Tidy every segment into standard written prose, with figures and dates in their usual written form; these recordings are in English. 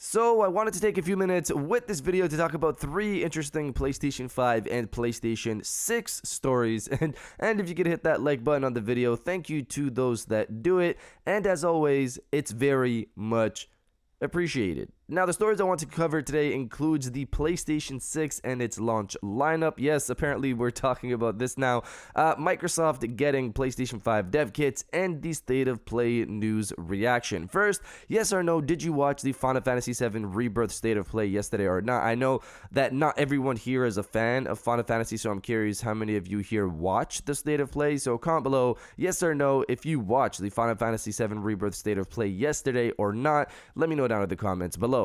So I wanted to take a few minutes with this video to talk about 3 interesting PlayStation 5 and PlayStation 6 stories. And if you could hit that like button on the video, thank you to those that do it. And as always, it's very much appreciated. Now, the stories I want to cover today includes the PlayStation 6 and its launch lineup. Yes, apparently we're talking about this now. Microsoft getting PlayStation 5 dev kits and the state of play news reaction. First, yes or no, did you watch the Final Fantasy VII Rebirth state of play yesterday or not? I know that not everyone here is a fan of Final Fantasy, so I'm curious how many of you here watched the state of play. So comment below, yes or no, if you watched the Final Fantasy VII Rebirth state of play yesterday or not. Let me know down in the comments below.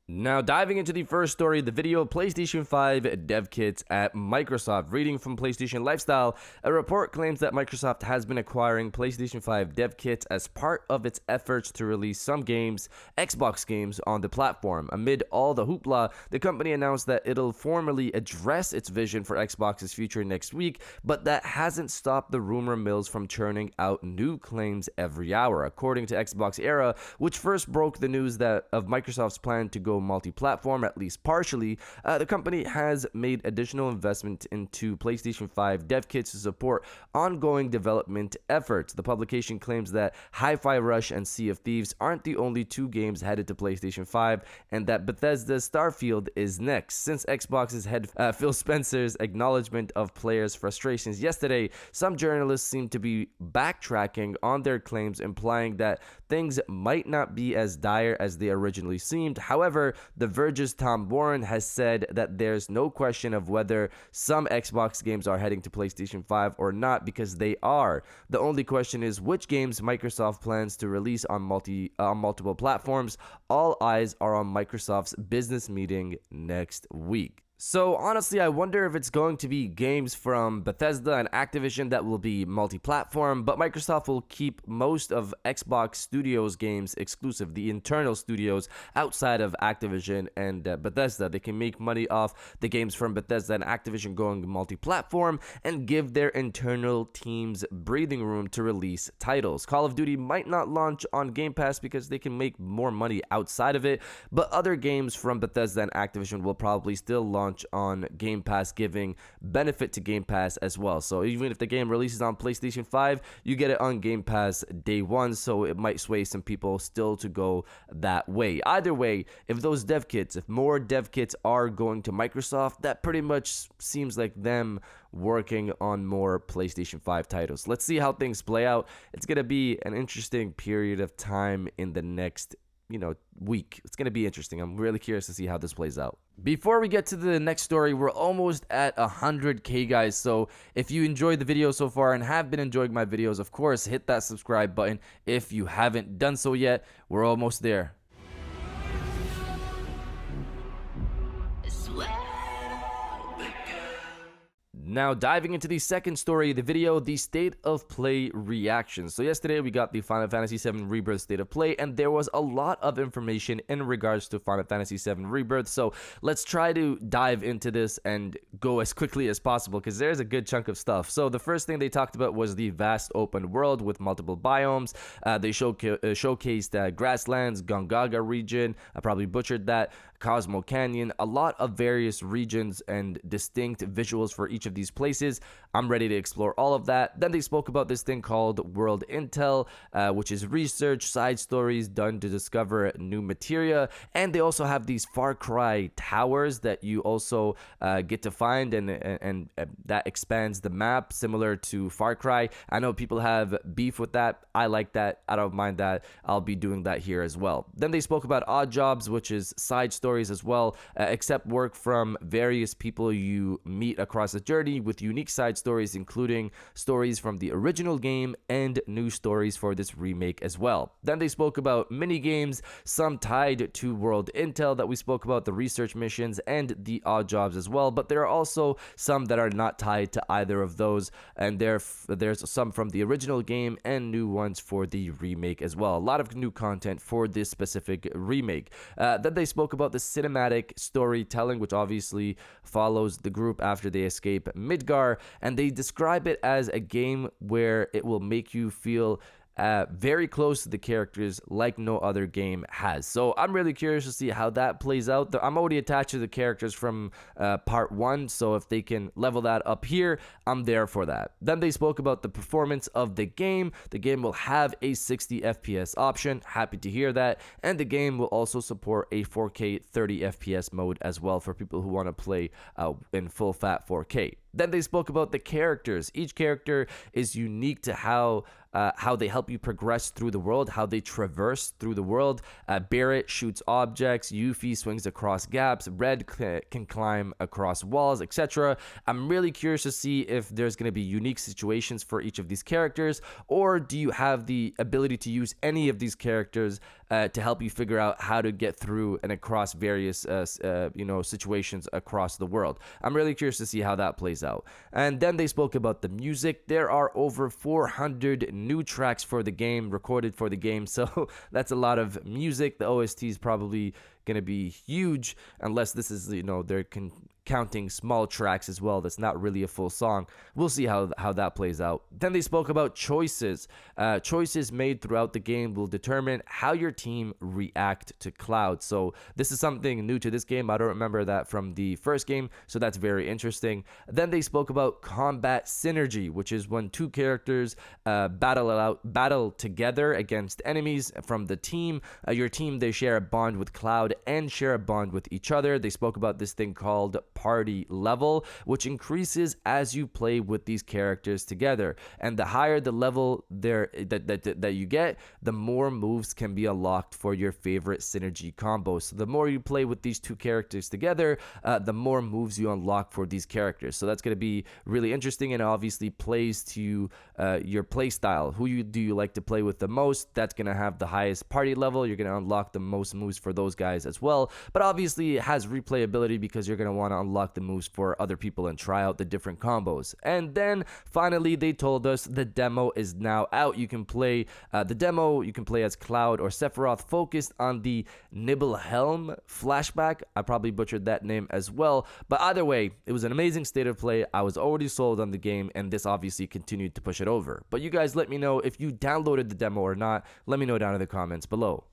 Now, diving into the first story of the video, PlayStation 5 dev kits at Microsoft. Reading from PlayStation Lifestyle, a report claims that Microsoft has been acquiring PlayStation 5 dev kits as part of its efforts to release some games, Xbox games, on the platform. Amid all the hoopla, the company announced that it'll formally address its vision for Xbox's future next week, but that hasn't stopped the rumor mills from churning out new claims every hour. According to Xbox Era, which first broke the news that of Microsoft's plan to go multi-platform, at least partially, the company has made additional investment into PlayStation 5 dev kits to support ongoing development efforts. The publication claims that Hi-Fi Rush and Sea of Thieves aren't the only 2 games headed to PlayStation 5, and that Bethesda's Starfield is next. Since Xbox's head Phil Spencer's acknowledgement of players' frustrations yesterday, some journalists seem to be backtracking on their claims, implying that things might not be as dire as they originally seemed. However, The Verge's Tom Warren has said that there's no question of whether some Xbox games are heading to PlayStation 5 or not, because they are. The only question is which games Microsoft plans to release on multiple platforms. All eyes are on Microsoft's business meeting next week. So honestly, I wonder if it's going to be games from Bethesda and Activision that will be multi-platform, but Microsoft will keep most of Xbox Studios games exclusive, the internal studios outside of Activision and Bethesda. They can make money off the games from Bethesda and Activision going multi-platform and give their internal teams breathing room to release titles. Call of Duty might not launch on Game Pass because they can make more money outside of it, but other games from Bethesda and Activision will probably still launch on Game Pass, giving benefit to Game Pass as well. So even if the game releases on PlayStation 5, you get it on Game Pass day one, so it might sway some people still to go that way. Either way, if more dev kits are going to Microsoft, that pretty much seems like them working on more PlayStation 5 titles. Let's see how things play out. It's going to be an interesting period of time in the next week. It's going to be interesting. I'm really curious to see how this plays out. Before we get to the next story, we're almost at 100K, guys. So if you enjoyed the video so far and have been enjoying my videos, of course, hit that subscribe button. If you haven't done so yet, we're almost there. Now, diving into the second story of the video, the state of play reaction. So yesterday we got the Final Fantasy VII Rebirth state of play, and there was a lot of information in regards to Final Fantasy VII Rebirth. So let's try to dive into this and go as quickly as possible, because there's a good chunk of stuff. So the first thing they talked about was the vast open world with multiple biomes. They showcased grasslands, Gongaga region, I probably butchered that, Cosmo Canyon, a lot of various regions and distinct visuals for each of these places. I'm ready to explore all of that. Then they spoke about this thing called World Intel, which is research, side stories done to discover new materia. And they also have these Far Cry towers that you also get to find, and that expands the map, similar to Far Cry. I know people have beef with that. I like that. I don't mind that. I'll be doing that here as well. Then they spoke about Odd Jobs, which is side stories as well, except work from various people you meet across the journey, with unique side stories, including stories from the original game and new stories for this remake as well. Then they spoke about mini games, some tied to World Intel that we spoke about, the research missions and the Odd Jobs as well, but there are also some that are not tied to either of those, and there's some from the original game and new ones for the remake as well. A lot of new content for this specific remake. Then they spoke about the cinematic storytelling, which obviously follows the group after they escape Midgar, and they describe it as a game where it will make you feel very close to the characters like no other game has. So I'm really curious to see how that plays out. I'm already attached to the characters from part 1, so if they can level that up here, I'm there for that. Then they spoke about the performance of the game. The game will have a 60 FPS option. Happy to hear that. And the game will also support a 4K 30 FPS mode as well for people who want to play in full fat 4K. Then they spoke about the characters. Each character is unique to how they help you progress through the world, how they traverse through the world. Barrett shoots objects, Yuffie swings across gaps, Red can climb across walls, etc. I'm really curious to see if there's going to be unique situations for each of these characters, or do you have the ability to use any of these characters to help you figure out how to get through and across various situations across the world. I'm really curious to see how that plays out. And then they spoke about the music. There are over 400 new tracks for the game, recorded for the game, so that's a lot of music. The OST is probably going to be huge, unless this is, they're counting small tracks as well. That's not really a full song. We'll see how that plays out. Then they spoke about choices. Choices made throughout the game will determine how your team react to Cloud. So this is something new to this game. I don't remember that from the first game, so that's very interesting. Then they spoke about combat synergy, which is when two characters battle together against enemies from the team. Your team, they share a bond with Cloud and share a bond with each other. They spoke about this thing called party level, which increases as you play with these characters together, and the higher the level there that you get, the more moves can be unlocked for your favorite synergy combos. So the more you play with these two characters together, the more moves you unlock for these characters. So that's going to be really interesting, and obviously plays to your play style. Who do you like to play with the most? That's going to have the highest party level. You're going to unlock the most moves for those guys as well, but obviously it has replayability because you're going to want to unlock the moves for other people and try out the different combos. And then finally they told us the demo is now out. You can play the demo. You can play as Cloud or Sephiroth, focused on the Nibelhelm flashback. I probably butchered that name as well, but either way, it was an amazing state of play. I was already sold on the game, and this obviously continued to push it over. But you guys let me know if you downloaded the demo or not. Let me know down in the comments below.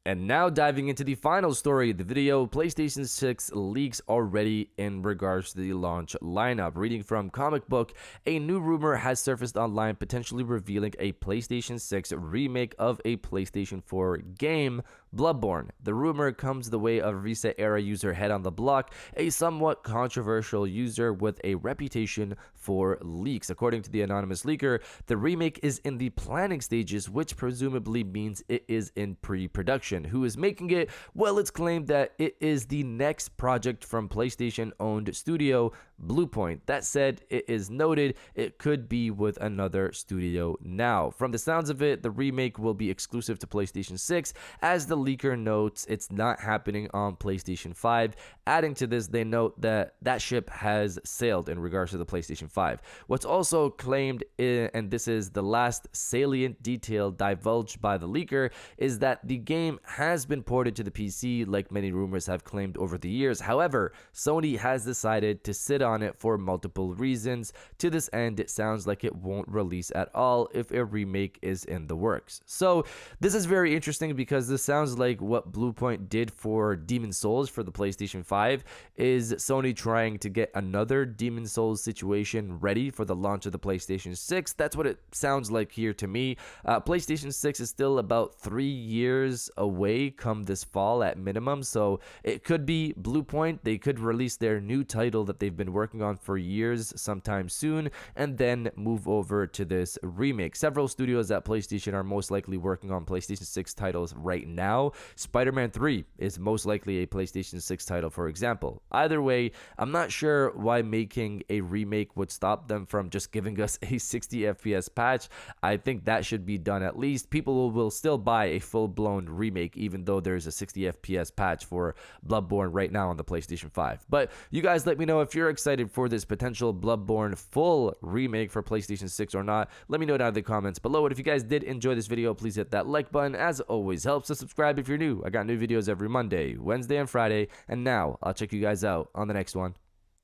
And now diving into the final story of the video, PlayStation 6 leaks already in regards to the launch lineup. Reading from Comic Book, a new rumor has surfaced online potentially revealing a PlayStation 6 remake of a PlayStation 4 game, Bloodborne. The rumor comes the way of Reset-era user Head on the Block, a somewhat controversial user with a reputation for leaks. According to the anonymous leaker, the remake is in the planning stages, which presumably means it is in pre-production. Who is making it? Well, it's claimed that it is the next project from PlayStation-owned studio Bluepoint. That said, it is noted it could be with another studio now. From the sounds of it, the remake will be exclusive to PlayStation 6. As the leaker notes, it's not happening on PlayStation 5. Adding to this, they note that that ship has sailed in regards to the PlayStation 5. What's also claimed, and this is the last salient detail divulged by the leaker, is that the game has been ported to the PC, like many rumors have claimed over the years. However, Sony has decided to sit on it for multiple reasons. To this end, it sounds like it won't release at all if a remake is in the works. So this is very interesting because this sounds like what Bluepoint did for Demon's Souls for the PlayStation 5. Is Sony trying to get another Demon's Souls situation ready for the launch of the PlayStation 6? That's what it sounds like here to me. PlayStation 6 is still about 3 years away come this fall at minimum, so it could be Bluepoint. They could release their new title that they've been working on for years sometime soon, and then move over to this remake. Several studios at PlayStation are most likely working on PlayStation 6 titles right now. Spider-Man 3 is most likely a PlayStation 6 title, for example. Either way, I'm not sure why making a remake would stop them from just giving us a 60 FPS patch. I think that should be done at least. People will still buy a full-blown remake even though there's a 60 FPS patch for Bloodborne right now on the PlayStation 5. But you guys let me know if you're excited for this potential Bloodborne full remake for PlayStation 6 or not. Let me know down in the comments below. And if you guys did enjoy this video, please hit that like button. As always, helps to subscribe if you're new. I got new videos every Monday, Wednesday, and Friday. And now I'll check you guys out on the next one.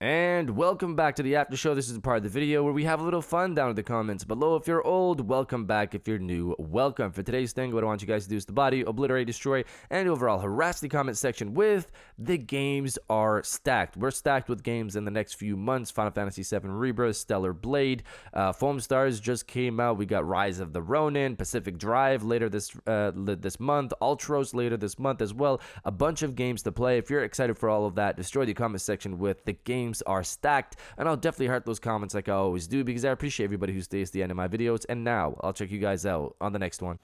And welcome back to the after show. This is the part of the video where we have a little fun down in the comments below. If you're old, welcome back. If you're new, welcome. For today's thing, what I want you guys to do is to body, obliterate, destroy, and overall harass the comment section with the games are stacked. We're stacked with games in the next few months. Final Fantasy VII Rebirth, Stellar Blade, Foam Stars just came out. We got Rise of the Ronin, Pacific Drive later this month, Ultros later this month as well. A bunch of games to play. If you're excited for all of that, destroy the comment section with the games are stacked, and I'll definitely heart those comments like I always do because I appreciate everybody who stays to the end of my videos. And now I'll check you guys out on the next one.